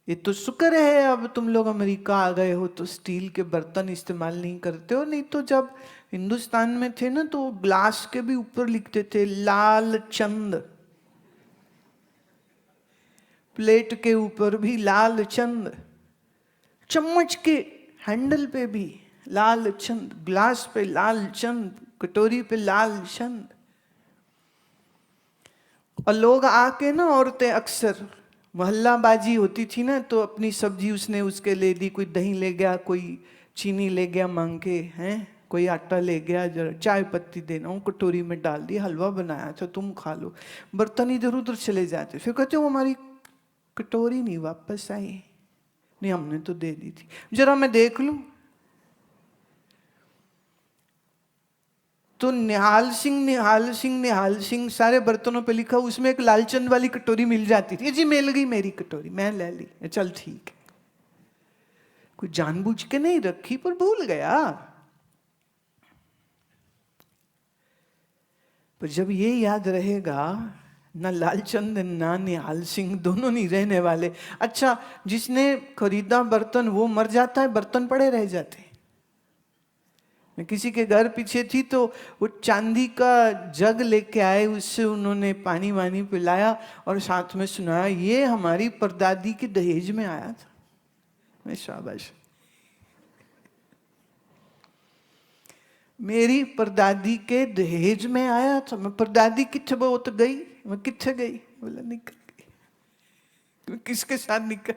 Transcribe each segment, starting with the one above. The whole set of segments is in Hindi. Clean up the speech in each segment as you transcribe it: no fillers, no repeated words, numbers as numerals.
ये तो शुक्र है अब तुम लोग अमेरिका आ गए हो तो स्टील के बर्तन इस्तेमाल नहीं करते हो, नहीं तो जब हिंदुस्तान में थे ना तो ग्लास के भी ऊपर लिखते थे लाल चंद, प्लेट के ऊपर भी लाल चंद, चम्मच के हैंडल पे भी लाल चंद, ग्लास पे लाल चंद, कटोरी पे लाल चंद। और लोग आके ना, औरतें अक्सर मोहल्लाबाजी होती थी ना, तो अपनी सब्जी उसने उसके ले दी, कोई दही ले गया, कोई चीनी ले गया मांग के, हैं कोई आटा ले गया, जरा चाय पत्ती देना हूँ, कटोरी में डाल दी, हलवा बनाया तो तुम खा लो। बर्तन इधर उधर चले जाते, फिर कहते वो हमारी कटोरी नहीं वापस आई। नहीं हमने तो दे दी थी, जरा मैं देख लूं। तो निहाल सिंह निहाल सिंह निहाल सिंह सारे बर्तनों पे लिखा, उसमें एक लालचंद वाली कटोरी मिल जाती थी, जी मिल गई मेरी कटोरी, मैं ले ली, चल ठीक है। कोई जानबूझ के नहीं रखी पर भूल गया। पर जब ये याद रहेगा ना लालचंद ना निहाल सिंह दोनों नहीं रहने वाले। अच्छा, जिसने खरीदा बर्तन वो मर जाता है, बर्तन पड़े रह जाते। मैं किसी के घर पीछे थी तो वो चांदी का जग लेके आए, उससे उन्होंने पानी वानी पिलाया और साथ में सुनाया ये हमारी परदादी के दहेज में आया था। मैं शाबाश, मेरी परदादी के दहेज में आया था। मैं परदादी किथे वो तो गई, मैं किथे गई, बोला निकल गई। किसके साथ निकल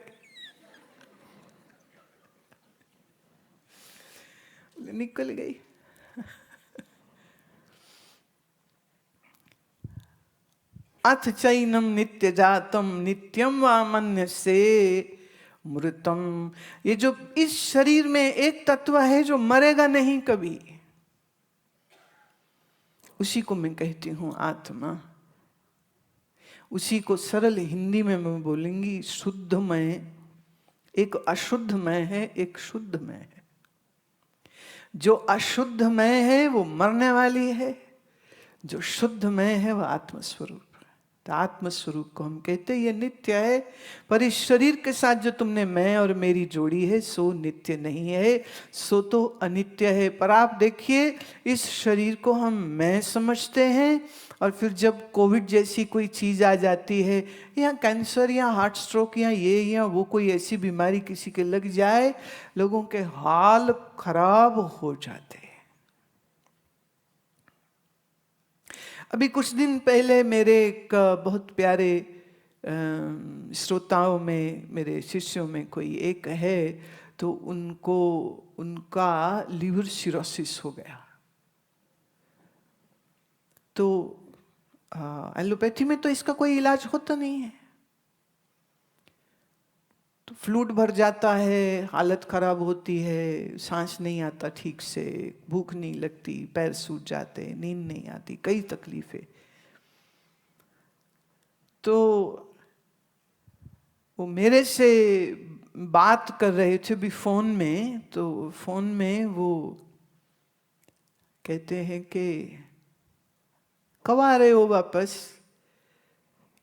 निकल गई। अथ चैनम नित्य जातम नित्यम वामन्य से मृतम। ये जो इस शरीर में एक तत्व है जो मरेगा नहीं कभी, उसी को मैं कहती हूं आत्मा। उसी को सरल हिंदी में मैं बोलूंगी शुद्धमय। एक अशुद्धमय है, एक शुद्धमय है। जो अशुद्धमय है वो मरने वाली है, जो शुद्धमय है वो आत्मस्वरूप। तो आत्मस्वरूप को हम कहते हैं ये नित्य है, पर इस शरीर के साथ जो तुमने मैं और मेरी जोड़ी है सो नित्य नहीं है, सो तो अनित्य है। पर आप देखिए इस शरीर को हम मैं समझते हैं, और फिर जब कोविड जैसी कोई चीज आ जाती है, या कैंसर या हार्ट स्ट्रोक या ये या वो कोई ऐसी बीमारी किसी के लग जाए, लोगों के हाल खराब हो जाते हैं। अभी कुछ दिन पहले मेरे एक बहुत प्यारे श्रोताओं में, मेरे शिष्यों में कोई एक है, तो उनको उनका लिवर सिरोसिस हो गया। तो एलोपैथी में तो इसका कोई इलाज होता नहीं है। तो फ्लूड भर जाता है, हालत खराब होती है, सांस नहीं आता ठीक से, भूख नहीं लगती, पैर सूज जाते, नींद नहीं आती, कई तकलीफें। तो वो मेरे से बात कर रहे थे भी फोन में, तो फोन में वो कहते हैं कि कब आ रहे हो वापस।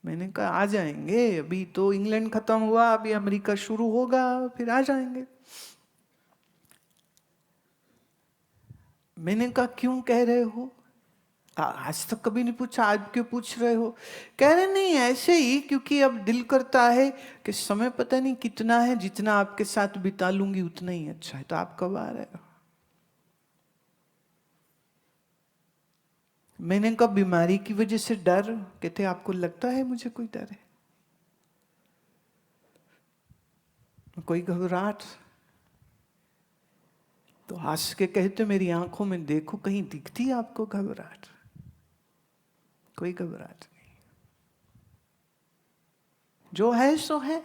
मैंने कहा आ जाएंगे, अभी तो इंग्लैंड खत्म हुआ, अभी अमेरिका शुरू होगा, फिर आ जाएंगे। मैंने कहा क्यों कह रहे हो, आज तक कभी नहीं पूछा, आज क्यों पूछ रहे हो। कह रहे नहीं ऐसे ही, क्योंकि अब दिल करता है कि समय पता नहीं कितना है, जितना आपके साथ बिता लूंगी उतना ही अच्छा है। तो आप कब आ रहे हो। मैंने कहा बीमारी की वजह से डर। कहते आपको लगता है मुझे कोई डर है, कोई घबराहट। तो हंस के कहते मेरी आंखों में देखो, कहीं दिखती है आपको घबराहट। कोई घबराहट नहीं, जो है सो है।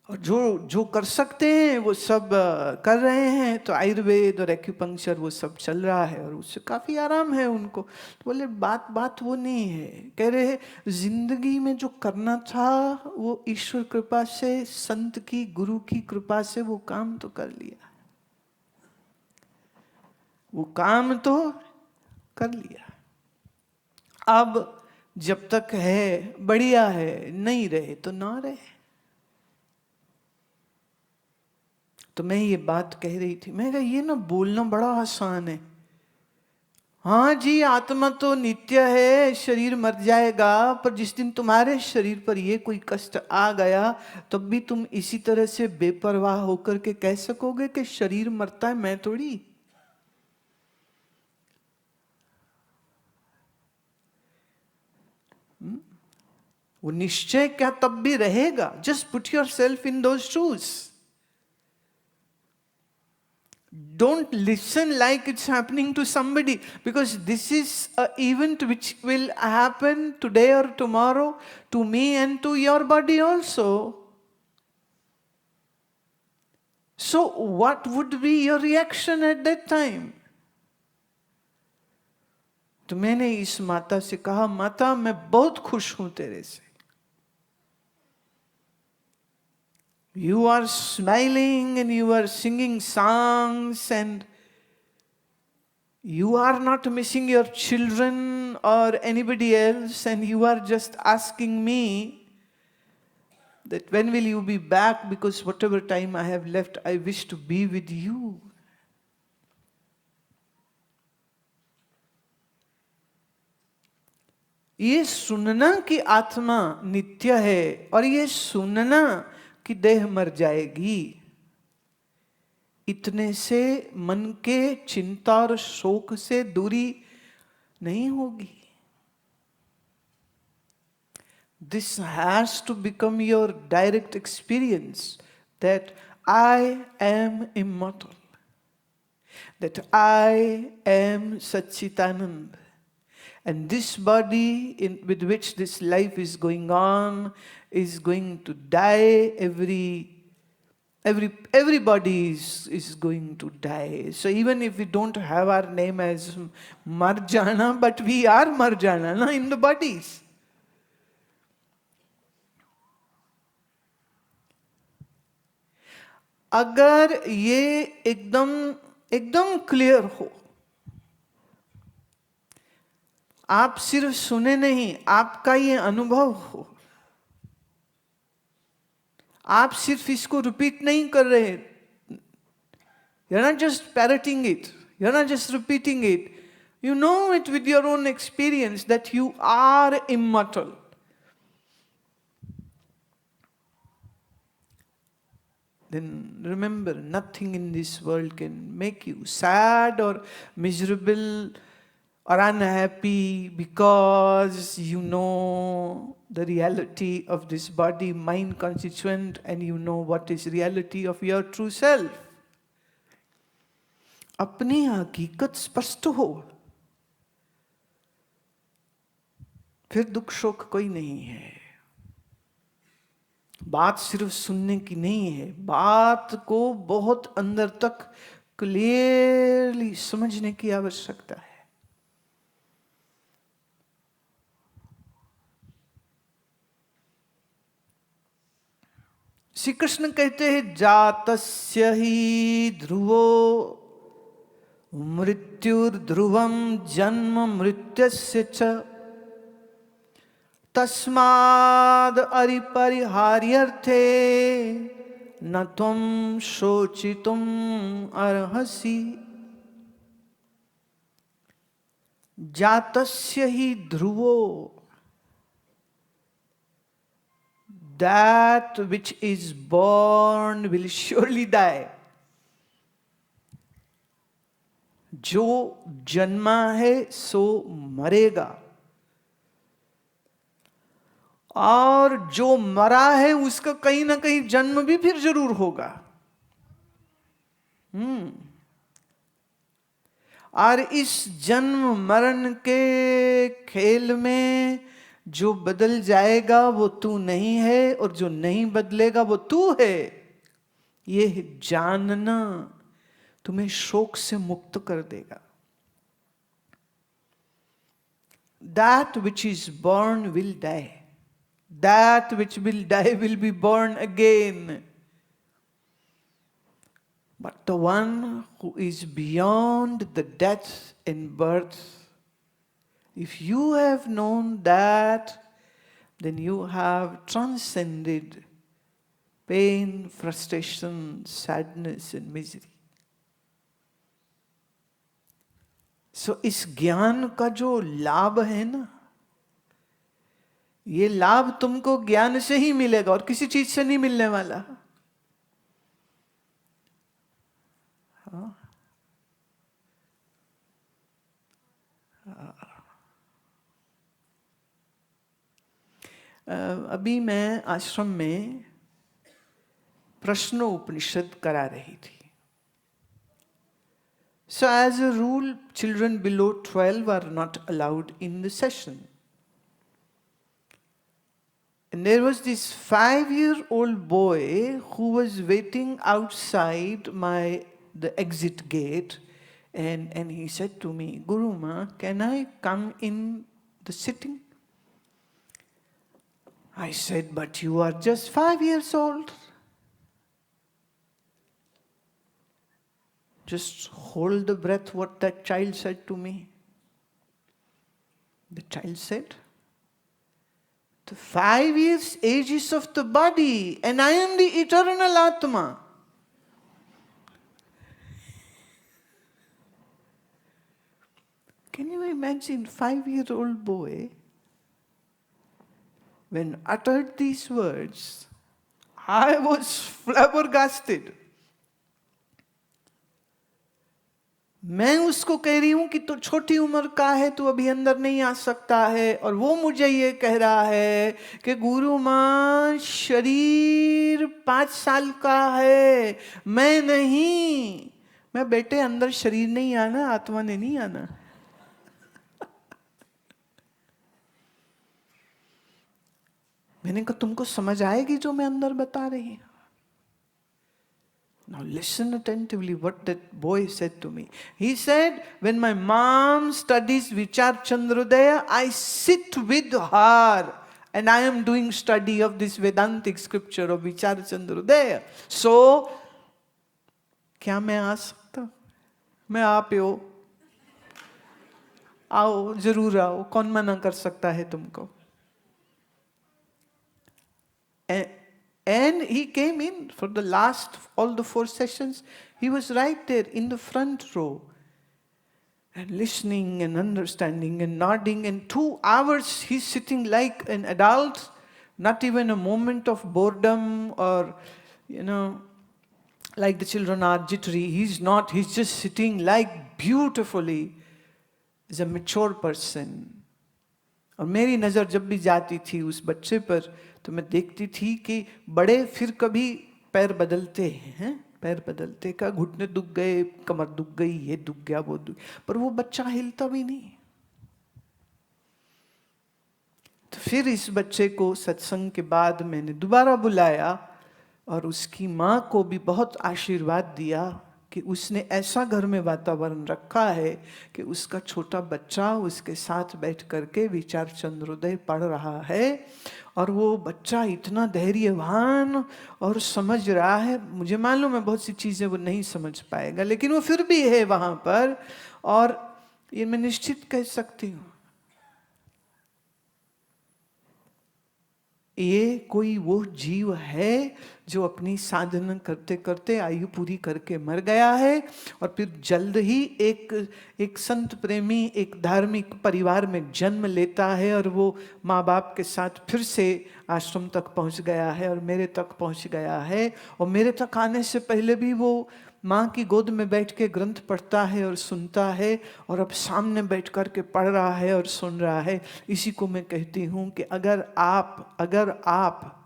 और जो जो कर सकते हैं वो सब कर रहे हैं। तो आयुर्वेद और एक्यूपंक्चर वो सब चल रहा है और उससे काफी आराम है उनको। तो बोले बात बात वो नहीं है। कह रहे हैं जिंदगी में जो करना था वो ईश्वर कृपा से, संत की, गुरु की कृपा से वो काम तो कर लिया, वो काम तो कर लिया। अब जब तक है बढ़िया है, नहीं रहे तो ना रहे। तो मैं ये बात कह रही थी, मैं कहा ये ना बोलना बड़ा आसान है। हाँ जी, आत्मा तो नित्य है, शरीर मर जाएगा, पर जिस दिन तुम्हारे शरीर पर ये कोई कष्ट आ गया तब भी तुम इसी तरह से बेपरवाह होकर के कह सकोगे कि शरीर मरता है, मैं थोड़ी। वो निश्चय क्या तब भी रहेगा। Just put your self in those shoes. Don't listen like it's happening to somebody, because this is an event which will happen today or tomorrow to me and to your body also. So what would be your reaction at that time? तो मैंने इस माता से कहा, माता मैं बहुत खुश हूं तेरे से। You are smiling and you are singing songs and you are not missing your children or anybody else, and you are just asking me that when will you be back, because whatever time I have left, I wish to be with you. ये सुनना कि आत्मा नित्य है और ये सुनना कि देह मर जाएगी, इतने से मन के चिंता और शोक से दूरी नहीं होगी। This has to become your direct experience that I am immortal, that I am Satchitanand, and this body with which this life is going on is going to die. Everybody is going to die. So even if we don't have our name as Marjana, but we are Marjana na, in the bodies. अगर ये एकदम क्लियर हो, आप सिर्फ सुने नहीं, आपका ये अनुभव हो, आप सिर्फ इसको रिपीट नहीं कर रहे, you're not just parroting it, you're not just repeating it, you know it with your own experience that you are immortal. Then remember, nothing in this world can make you sad or miserable or unhappy, because you know the reality of this body, mind constituent, and you know what is reality of your true self. अपनी हकीकत स्पष्ट हो, फिर दुख शोक कोई नहीं है। बात सिर्फ सुनने की नहीं है, बात को बहुत अंदर तक क्लियरली समझने की आवश्यकता है। श्री कृष्ण कहते हैं, जातस्य ही ध्रुवो मृत्युर्ध्रुवम जन्म मृत्युस्य च तस्माद् अपरिहार्यर्थे न त्वं शोचितुम् अर्हसि। जातस्य ही ध्रुवो, that which is born will surely die. जो जन्मा है सो मरेगा, और जो मरा है उसका कहीं ना कहीं जन्म भी फिर जरूर होगा। और इस जन्म मरण के खेल में जो बदल जाएगा वो तू नहीं है, और जो नहीं बदलेगा वो तू है। ये जानना तुम्हें शोक से मुक्त कर देगा। That which is born will die. That which will die will be born again. But the one who is beyond the death and birth If you have known that, then you have transcended pain, frustration, sadness and misery. So इस ज्ञान का जो लाभ है ना, ये लाभ तुमको ज्ञान से ही मिलेगा और किसी चीज से नहीं मिलने वाला. अभी मैं आश्रम में प्रश्नोपनिषद करा रही थी. So as a rule, children below 12 are not allowed in the session. And there was this 5-year-old boy who was waiting outside the exit gate, and he said to me, "Guru Ma, can I come in the sitting?" I said, "But you are just 5 years old. Just hold the breath," what that child said to me. The child said, "The 5 years age is of the body, and I am the eternal Atma." Can you imagine 5-year-old boy, when uttered these words, I was flabbergasted. मैं उसको कह रही हूं कि तू छोटी उम्र का है, तू अभी अंदर नहीं आ सकता है, और वो मुझे ये कह रहा है कि गुरु मां शरीर 5 साल का है, मैं नहीं. मैं बेटे अंदर शरीर नहीं आना, आत्मा ने नहीं आना. मैंने कहा तुमको समझ आएगी जो मैं अंदर बता रही हूं. Now listen attentively what that boy said to me. He said, when my mom studies Vichar Chandrodaya, I sit with her and I am doing study of this Vedantic scripture of Vichar Chandrodaya. So, क्या मैं आ सकता? मैं आप ही हो. आओ, जरूर आओ. कौन मना कर सकता है तुमको? And he came in for the last, all the 4 sessions. He was right there in the front row and listening and understanding and nodding. And 2 hours he's sitting like an adult, not even a moment of boredom or, like the children are jittery. He's not. He's just sitting like beautifully as a mature person. और मेरी नज़र जब भी जाती थी उस बच्चे पर, तो मैं देखती थी कि बड़े फिर कभी पैर बदलते हैं, पैर बदलते का, घुटने दुख गए, कमर दुख गई, ये दुख गया, वो दुख, पर वो बच्चा हिलता भी नहीं. तो फिर इस बच्चे को सत्संग के बाद मैंने दोबारा बुलाया और उसकी माँ को भी बहुत आशीर्वाद दिया कि उसने ऐसा घर में वातावरण रखा है कि उसका छोटा बच्चा उसके साथ बैठ करके विचार चंद्रोदय पढ़ रहा है, और वो बच्चा इतना धैर्यवान और समझ रहा है. मुझे मालूम है बहुत सी चीज़ें वो नहीं समझ पाएगा, लेकिन वो फिर भी है वहाँ पर, और ये मैं निश्चित कह सकती हूँ, ये कोई वो जीव है जो अपनी साधना करते करते आयु पूरी करके मर गया है और फिर जल्द ही एक संत प्रेमी, एक धार्मिक परिवार में जन्म लेता है, और वो माँ बाप के साथ फिर से आश्रम तक पहुँच गया है और मेरे तक पहुँच गया है. और मेरे तक आने से पहले भी वो माँ की गोद में बैठ के ग्रंथ पढ़ता है और सुनता है, और अब सामने बैठ कर के पढ़ रहा है और सुन रहा है. इसी को मैं कहती हूँ कि अगर आप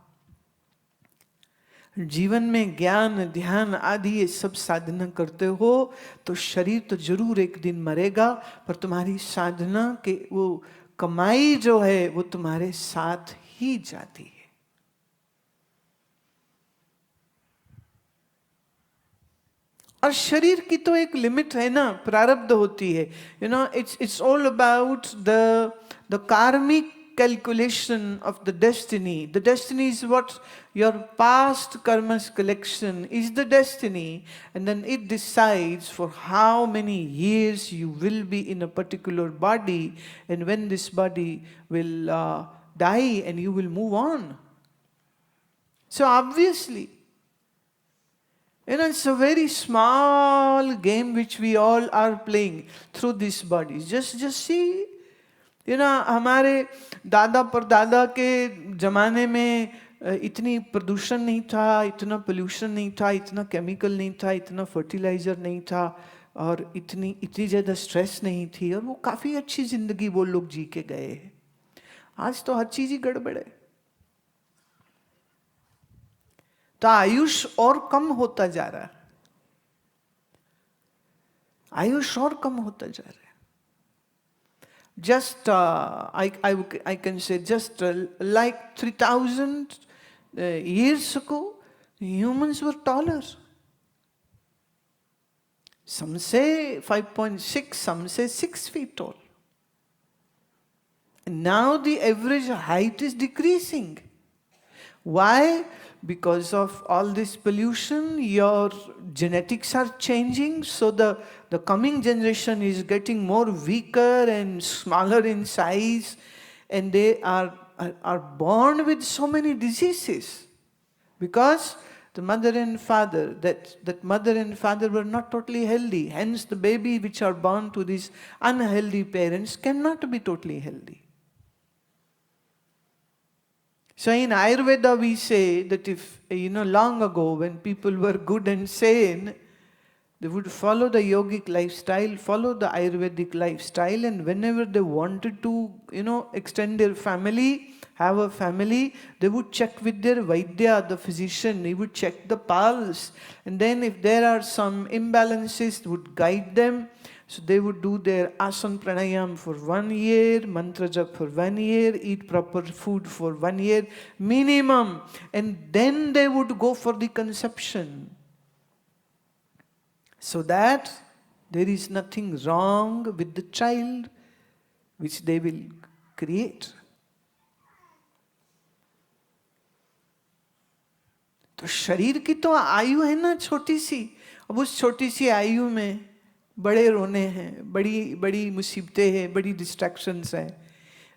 जीवन में ज्ञान, ध्यान आदि ये सब साधना करते हो तो शरीर तो जरूर एक दिन मरेगा, पर तुम्हारी साधना के वो कमाई जो है वो तुम्हारे साथ ही जाती है. और शरीर की तो एक लिमिट है ना, प्रारब्ध होती है. इट्स ऑल अबाउट द कार्मिक calculation of the destiny. The destiny is what your past karma's collection is the destiny, and then it decides for how many years you will be in a particular body, and when this body will die and you will move on. So obviously, it's a very small game which we all are playing through these bodies. Just see, हमारे दादा परदादा के ज़माने में इतनी प्रदूषण नहीं था, इतना पोल्यूशन नहीं था, इतना केमिकल नहीं था, इतना फर्टिलाइज़र नहीं था, और इतनी ज़्यादा स्ट्रेस नहीं थी, और वो काफ़ी अच्छी ज़िंदगी वो लोग जी के गए हैं. आज तो हर चीज़ ही गड़बड़ है. तो आयुष और कम होता जा रहा है. आयुष और कम होता जा रहा है. Just I can say just like 3,000 years ago, humans were taller. Some say 5.6, some say 6 feet tall. And now the average height is decreasing. Why? Because of all this pollution, your genetics are changing, so the coming generation is getting more weaker and smaller in size, and they are born with so many diseases, because the mother and father, that mother and father were not totally healthy. Hence the baby which are born to these unhealthy parents cannot be totally healthy. So in Ayurveda we say that if, long ago when people were good and sane, they would follow the yogic lifestyle, follow the Ayurvedic lifestyle, and whenever they wanted to, extend their family, have a family, they would check with their Vaidya, the physician. He would check the pulse, and then if there are some imbalances, would guide them. So they would do their asana pranayam for 1 year, mantra jap for 1 year, eat proper food for 1 year minimum, and then they would go for the conception. So that there is nothing wrong with the child which they will create. तो शरीर की तो आयु है ना छोटी सी. अब उस छोटी सी आयु में बड़े रोने हैं, बड़ी बड़ी मुसीबतें हैं, बड़ी डिस्ट्रैक्शंस हैं.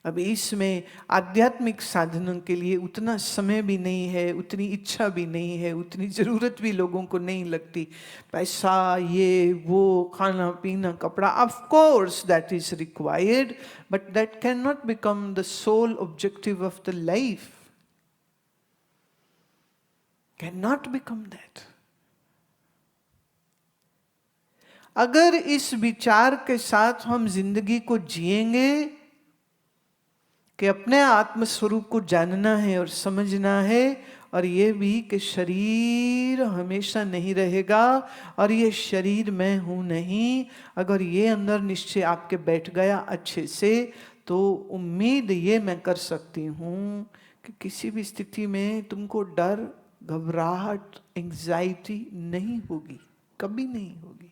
अब इसमें आध्यात्मिक साधनों के लिए उतना समय भी नहीं है, उतनी इच्छा भी नहीं है, उतनी ज़रूरत भी लोगों को नहीं लगती. पैसा, ये वो, खाना पीना, कपड़ा, of course that is required, but that can not become the sole objective of the life. Can not become that. अगर इस विचार के साथ हम जिंदगी को जिएंगे कि अपने आत्मस्वरूप को जानना है और समझना है, और ये भी कि शरीर हमेशा नहीं रहेगा और ये शरीर मैं हूं नहीं, अगर ये अंदर निश्चय आपके बैठ गया अच्छे से, तो उम्मीद ये मैं कर सकती हूं कि किसी भी स्थिति में तुमको डर, घबराहट, एंजाइटी नहीं होगी, कभी नहीं होगी.